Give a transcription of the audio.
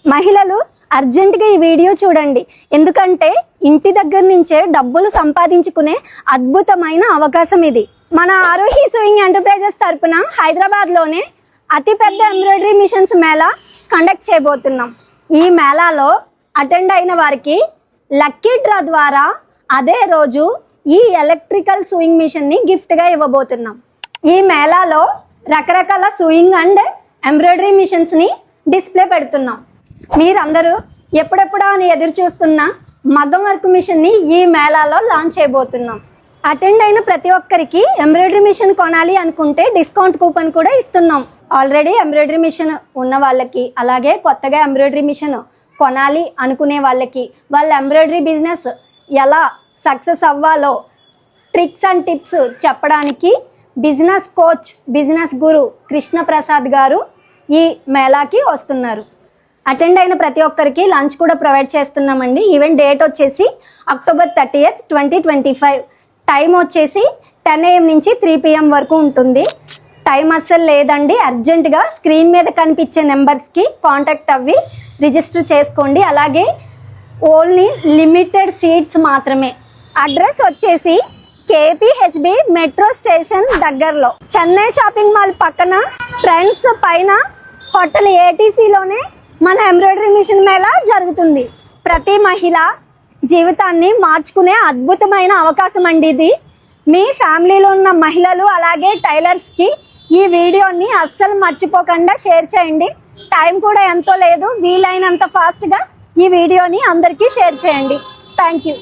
మహిళలు అర్జెంటుగా ఈ వీడియో చూడండి, ఎందుకంటే ఇంటి దగ్గర నుంచే డబ్బులు సంపాదించుకునే అద్భుతమైన అవకాశం ఇది. మన ఆరోహి సూయింగ్ ఎంటర్ప్రైజెస్ తరపున హైదరాబాద్లోనే అతిపెద్ద ఎంబ్రాయిడరీ మిషన్స్ మేళా కండక్ట్ చేయబోతున్నాం. ఈ మేళాలో అటెండ్ అయిన వారికి లక్కీ డ్రా ద్వారా అదే రోజు ఈ ఎలక్ట్రికల్ సూయింగ్ మిషన్ని గిఫ్ట్గా ఇవ్వబోతున్నాం. ఈ మేళాలో రకరకాల సూయింగ్ అండ్ ఎంబ్రాయిడరీ మిషన్స్ని డిస్ప్లే పెడుతున్నాం. మీరందరూ ఎప్పుడెప్పుడా అని ఎదురు చూస్తున్న మగ్గం వర్క్ మిషన్ని ఈ మేళాలో లాంచ్ చేయబోతున్నాం. అటెండ్ అయిన ప్రతి ఒక్కరికి ఎంబ్రాయిడరీ మిషన్ కొనాలి అనుకుంటే డిస్కౌంట్ కూపన్ కూడా ఇస్తున్నాం. ఆల్రెడీ ఎంబ్రాయిడరీ మిషన్ ఉన్న వాళ్ళకి, అలాగే కొత్తగా ఎంబ్రాయిడరీ మిషన్ కొనాలి అనుకునే వాళ్ళకి, వాళ్ళ ఎంబ్రాయిడరీ బిజినెస్ ఎలా సక్సెస్ అవ్వాలో ట్రిక్స్ అండ్ టిప్స్ చెప్పడానికి బిజినెస్ కోచ్, బిజినెస్ గురు కృష్ణ ప్రసాద్ గారు ఈ మేళాకి వస్తున్నారు. అటెండ్ అయిన ప్రతి ఒక్కరికి లంచ్ కూడా ప్రొవైడ్ చేస్తున్నామండి. ఈవెంట్ డేట్ వచ్చేసి October 30th, 2025. టైం వచ్చేసి 10 AM నుంచి 3 PM వరకు ఉంటుంది. టైం అస్సలు లేదండి. అర్జెంటుగా స్క్రీన్ మీద కనిపించే నెంబర్స్కి కాంటాక్ట్ అవ్వి రిజిస్టర్ చేసుకోండి. అలాగే ఓన్లీ లిమిటెడ్ సీట్స్ మాత్రమే. అడ్రస్ వచ్చేసి KPHB మెట్రో స్టేషన్ దగ్గరలో, చెన్నై షాపింగ్ మాల్ పక్కన ట్రెండ్స్ పైన హోటల్ ATCలోనే మన ఎంబ్రాయిడరీ మిషన్ మేళా జరుగుతుంది. ప్రతి మహిళ జీవితాన్ని మార్చుకునే అద్భుతమైన అవకాశం అండి ఇది. మీ ఫ్యామిలీలో ఉన్న మహిళలు అలాగే టైలర్స్కి ఈ వీడియోని అస్సలు మర్చిపోకుండా షేర్ చేయండి. టైం కూడా ఎంతో లేదు, వీలైనంత ఫాస్ట్గా ఈ వీడియోని అందరికీ షేర్ చేయండి. Thank you.